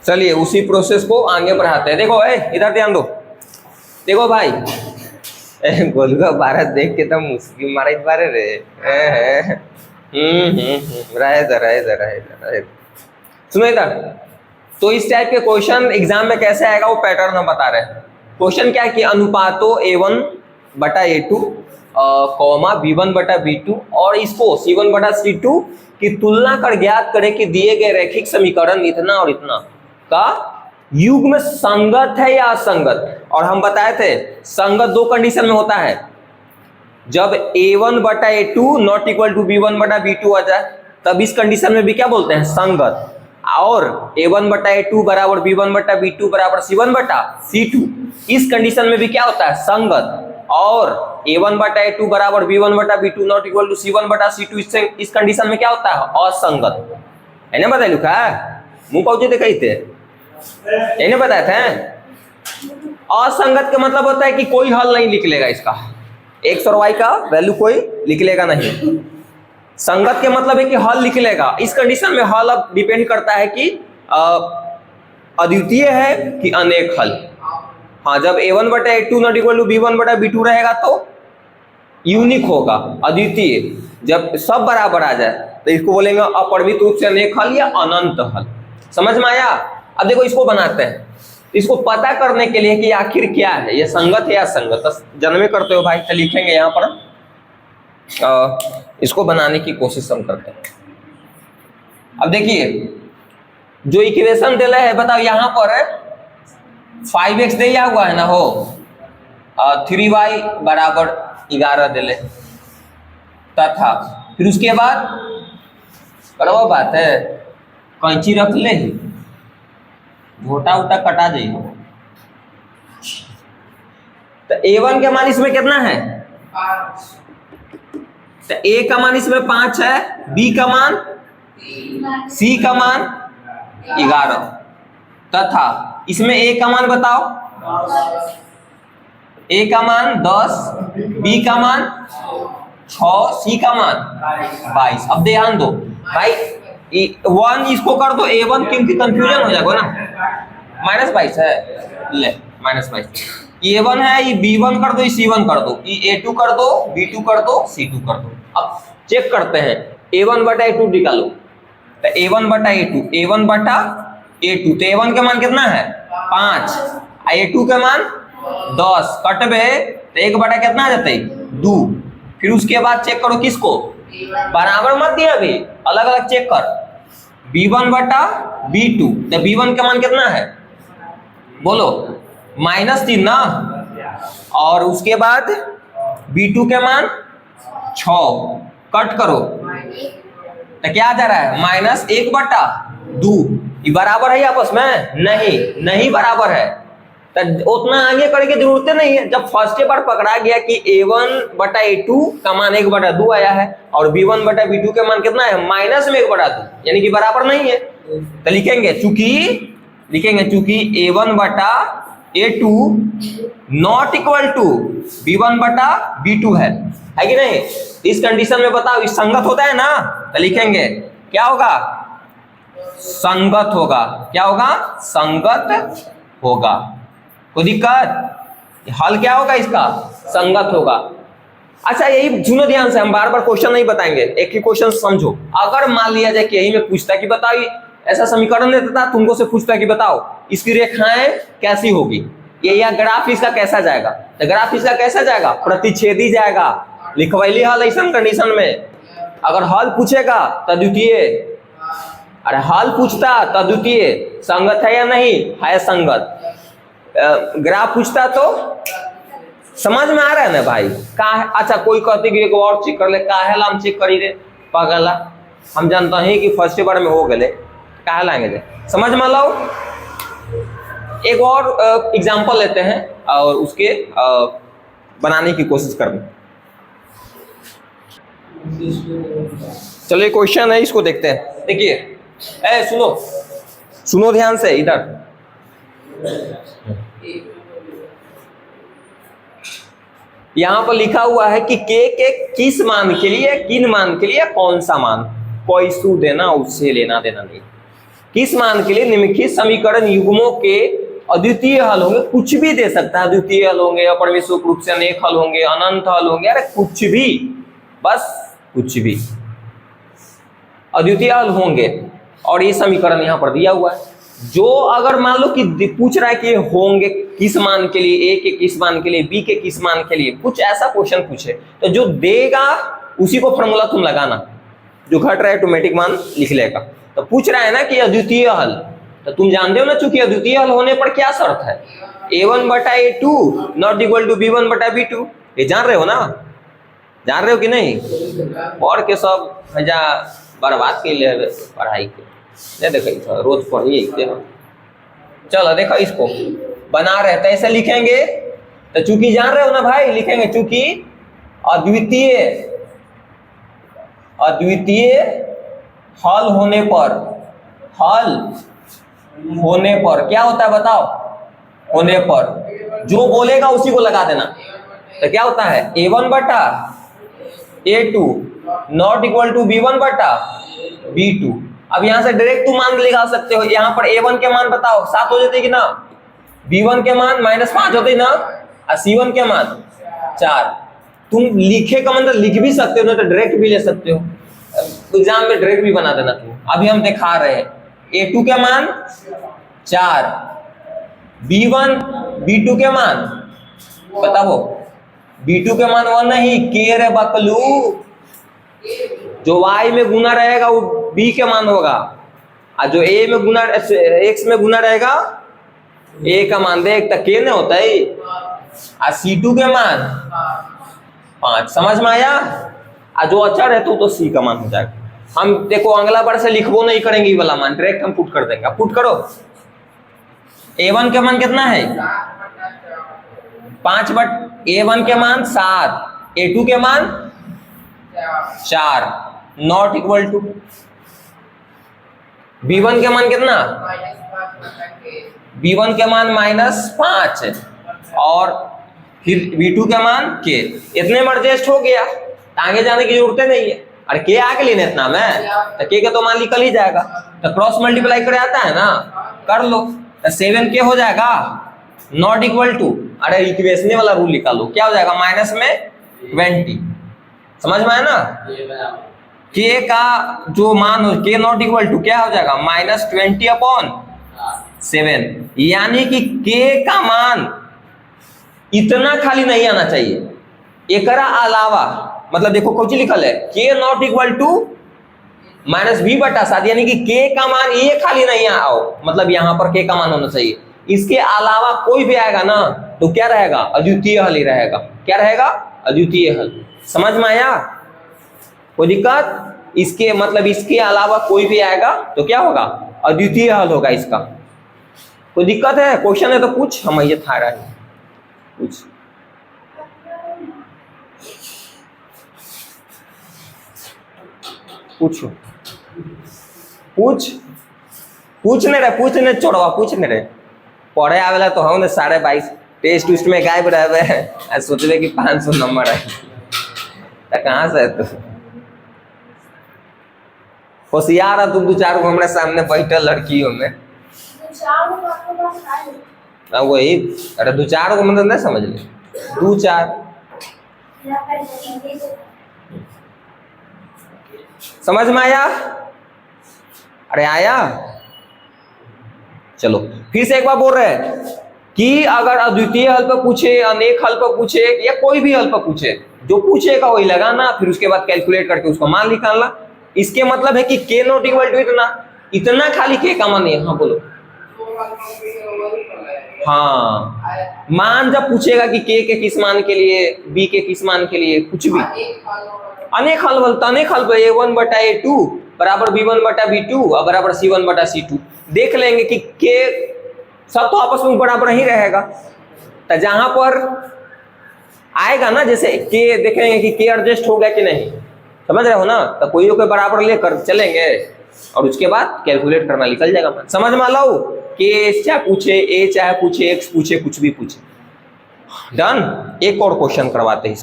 चलिए उसी प्रोसेस को आगे बढ़ाते हैं। देखो इधर ध्यान दो। देखो भाई गोलुआ भारत देख के तो मुस्लिम मारे बारे रे। रहे सुनो इधर। तो इस टाइप के क्वेश्चन एग्जाम में कैसे आएगा वो पैटर्न हम बता रहे हैं। क्वेश्चन क्या है कि अनुपातो A1 बटा A2 कॉमा B1 बटा B2 और इसको C1 बटा C2 की तुलना कर ज्ञात करें कि दिए गए रैखिक समीकरण इतना और इतना का युग्म संगत है या असंगत। और हम बताए थे संगत दो कंडीशन में होता है, जब A1 बटा A2 not equal to B1 बटा B2 आ जाए तब इस कंडीशन में भी क्या बोलते हैं, संगत। और A1 बटा A2 बराबर B1 बटा B2 बराबर C1 बटा C2 इस कंडीशन में भी क्या होता है, संगत। और A1 बटा A2 बराबर B1 बटा B2 not equal to C1 बटा C2 इस कंडीशन में क्या होता है, असंगत। है ना बताए लिखा है मुंह पहुंचे थे कही थे, है ना बताए थे। असंगत का मतलब होता है कि कोई हल नहीं निकलेगा इसका, एक्स और वाई का वैल्यू कोई निकलेगा नहीं। संगत के मतलब है कि हल निकलेगा। इस कंडीशन में हल अब डिपेंड करता है कि अद्वितीय है कि अनेक हल। हाँ, जब A1 बटा A2 not equal to B1 बटा B2 रहेगा तो यूनिक होगा, अद्वितीय। जब सब बराबर आ जाए तो इसको बोलेंगे अपरिमित रूप से अनेक हल या अनंत हल। समझ में आया। अब देखो इसको बनाते हैं, इसको पता करने के लिए कि आखिर क्या है, ये संगत है या असंगत। तो जन्मे करते हो भाई तो लिखेंगे यहाँ पर, इसको बनाने की कोशिश हम करते हैं। अब देखिए जो इक्वेशन दिला है, बताओ यहाँ पर 5x दिया हुआ है ना हो, 3y बराबर 11 दिले तथा फिर उसके बाद कड़वा बात है कैंची रख ले, झोटा उटा कटा जाइए। तो A1 का मान इसमें कितना है, 5। तो A का मान इसमें 5 है, B का मान, C का मान 11 तथा इसमें A का मान बताओ, A का मान 10, B का मान 6, C का मान 22। अब ध्यान दो भाई 1 इसको कर दो A1 क्योंकि कंफ्यूजन हो जाएगा ना। -22 है, ले -22। ये A1 है, ये B1 कर दो, ये C1 कर दो, ये A2 कर दो, B2 कर दो, C2 कर दो। अब चेक करते हैं A1 बटा A2 निकालो। तो A1 बटा A2, A1 बटा A2, तो A1 का मान कितना है 5, A2 का मान 10, कटबे तो 1 बटा कितना आ जाता है 2। फिर उसके बाद चेक करो किसको, बराबर मत दिया अभी, अलग अलग चेक कर। B1 बटा B2, तो B1 का मान कितना है बोलो, -3 ना। और उसके बाद B2 के मान 6, कट करो तो क्या जा रहा है -1 बटा 2। ये बराबर है आपस में, नहीं बराबर है। तो उतना आगे करने की जरूरत नहीं है। जब फर्स्ट बार पकड़ा गया कि A1 बटा A2 का मान 1 बटा 2 आया है और B1 बटा B2 का मान कितना है -1 बटा 2, यानी कि बराबर नहीं है। तो लिखेंगे चूंकि A1 बटा A2 not equal to B1 बटा B2 है कि नहीं। इस कंडीशन में बताओ इस संगत होता है ना, तो लिखेंगे क्या होगा, संगत होगा। क्या होगा, संगत होगा। कोई दिक्कत, हल क्या होगा इसका, संगत होगा। अच्छा यही सुनो ध्यान से, हम बार बार क्वेश्चन नहीं बताएंगे, एक ही क्वेश्चन समझो। अगर मान लिया जाए कि यही में पूछता कि बताओ ऐसा समीकरण देता था, तुमको से पूछता कि बताओ इसकी रेखाएं कैसी होगी, ये या ग्राफ इसका कैसा जाएगा। तो ग्राफ इसका कैसा जाएगा, प्रतिच्छेदी जाएगा। लिखवैली हल ऐसा कंडीशन में अगर हल पूछेगा तो द्वितीय, अरे हल पूछता तो द्वितीय, संगत है या नहीं है, संगत। ग्राफ पूछता तो समझ में आ रहा है ना भाई, का है। अच्छा कोई कहते कि एक और चेक कर ले, काहे हम चेक करी रे पागला, हम जानते हैं कि फर्स्ट बार में हो गए, काहे लाएंगे दे, समझ में लाओ। एक और एग्जांपल लेते हैं और उसके बनाने की कोशिश करते हैं। चलिए क्वेश्चन है, इसको देखते हैं। देखिए सुनो ध्यान से इधर। यहां पर लिखा हुआ है कि k के किस मान के लिए, किन मान के लिए कौन सा मान, कोई सूद देना उससे लेना देना नहीं। किस मान के लिए निम्नलिखित समीकरण युग्मों के अद्वितीय हल होंगे? कुछ भी दे सकता है, अद्वितीय हल होंगे, अपरिमेय रूप से अनेक हल होंगे, अनंत हल होंगे, अरे कुछ भी, बस कुछ भी अद्वितीय हल होंगे। और ये समीकरण यहाँ पर दिया हुआ है। जो अगर मान लो कि पूछ रहा है कि होंगे किस मान के लिए, ए के किस मान के लिए, बी के किस मान के लिए, कुछ ऐसा क्वेश्चन पूछे तो जो देगा उसी को फॉर्मूला तुम लगाना, जो घट रहा है ऑटोमेटिक मान लिख लेगा। तो पूछ रहा है ना कि अद्वितीय हल, तो तुम जानते हो ना, चूंकि अद्वितीय हल होने पर क्या शर्त है, a1/a2 not equal to b1/b2। ये जान रहे हो ना, जान रहे हो कि नहीं? और के सब भैया बर्बाद के लिए पढ़ाई के नहीं, देखो रोज पढ़िए। चलो देखो इसको बना रहे थे, ऐसे लिखेंगे तो चूंकि जान रहे हो ना भाई, लिखेंगे चूंकि अद्वितीय हल होने पर क्या होता है बताओ? होने पर जो बोलेगा उसी को लगा देना। तो क्या होता है a1/a2 not equal to b1/b2। अब यहां से डायरेक्ट तुम मान लगा सकते हो। यहाँ पर a1 के मान बताओ 7 हो जाते कि ना, b1 के मान -5 होते ना, और c1 के मान 4। तुम लिखे का मतलब लिख भी सकते हो ना, तो डायरेक्ट भी ले सकते हो, एग्जाम में डायरेक्ट भी बना देना तुम। अभी हम दिखा रहे हैं a2 के मान 4, b1 b2 के मान बताओ, b2 के मान 1 नहीं, के रे बकलू, जो y में गुना रहेगा वो b के मान होगा, और जो a में गुना x में गुना रहेगा a का मान देख, तो के नहीं होता है। और c2 के मान 5, समझ में आया? और जो अच्छा रहता तो c का मान हो जाएगा। हम देखो अगला बार से लिखबो नहीं करेंगे ये वाला मान, डायरेक्ट हम पुट कर देंगे। अब पुट करो, a1 के मान कितना है 5, a1 के मान 7, a2 के मान 4 नॉट इक्वल टू b1 के मान कितना, b1 के मान -5 और फिर b2 के मान के। इतने में एडजस्ट हो गया, आगे जाने की जरूरत नहीं है। अरे के आगे लेने इतना में, तो के का तो मान निकल ही जाएगा, तो क्रॉस मल्टीप्लाई करे आता है ना, कर लो। तो 7 के हो जाएगा नॉट इक्वल टू, अरे इक्वेशन वाला रूल निकालो, क्या हो जाएगा माइनस में 20। समझ में आया ना? के का जो मान हो, के नॉट इक्वल टू क्या हो जाएगा -20/7। यानी कि के का मान इतना खाली नहीं आना चाहिए, एकरा अलावा, मतलब देखो कुछ लिखल है के नॉट इक्वल टू -b/7, यानी कि के का मान ये खाली नहीं आओ, मतलब यहाँ पर के का मान होना चाहिए। इसके अलावा कोई भी आएगा ना तो क्या रहेगा, अद्वितीय हल ही रहेगा। क्या रहेगा? अद्वितीय हल। समझ में आया? कोई दिक्कत? इसके मतलब इसके अलावा कोई भी आएगा तो क्या होगा, अद्वितीय हल होगा इसका। कोई दिक्कत है? क्वेश्चन है तो पूछ, हम ये था रहा है पूछ। पूछो, पूछने रे, पूछने छोड़वा, पूछने रे। पढ़े आवेला तो हम 22.5 टेस्ट उस्ट में गायब रहे, सोचबे कि 500 नंबर है, तो कहाँ से है तू? होशियार है तुम, 2-4 गो हमारे सामने बैठल लड़कियों में वही। अरे 2-4 गो मतलब नहीं समझ ले, 2-4 समझ में आया? अरे आया? चलो फिर से एक बार बोल रहे हैं कि अगर अद्वितीय हल पर पूछे, अनेक हल पर पूछे, या कोई भी हल पर पूछे, जो पूछेगा वही लगाना, फिर उसके बाद कैलकुलेट करके उसको मान निकालना। इसके मतलब है कि के नॉट इक्वल टू इतना खाली के का मान नहीं। हाँ बोलो। हाँ, मान जब पूछेगा कि के किस मान के लिए, बी के किस मान के लिए, कुछ भी अनेक हल बोलता, अनेक हल पर a1/a2 बराबर b1/b2 और बराबर c1/c2 देख लेंगे कि के सब तो आपस में बराबर ही रहेगा। तो जहां पर आएगा ना, जैसे के देखेंगे कि के एडजस्ट हो गया कि नहीं, समझ रहे हो ना, तो कोई के बराबर लेकर चलेंगे और उसके बाद कैलकुलेट करना निकल जाएगा। समझ में लो, के चाहे पूछे, ए चाहे पूछे, एक्स पूछे, कुछ भी पूछे। डन। एक और क्वेश्चन करवाते हैं।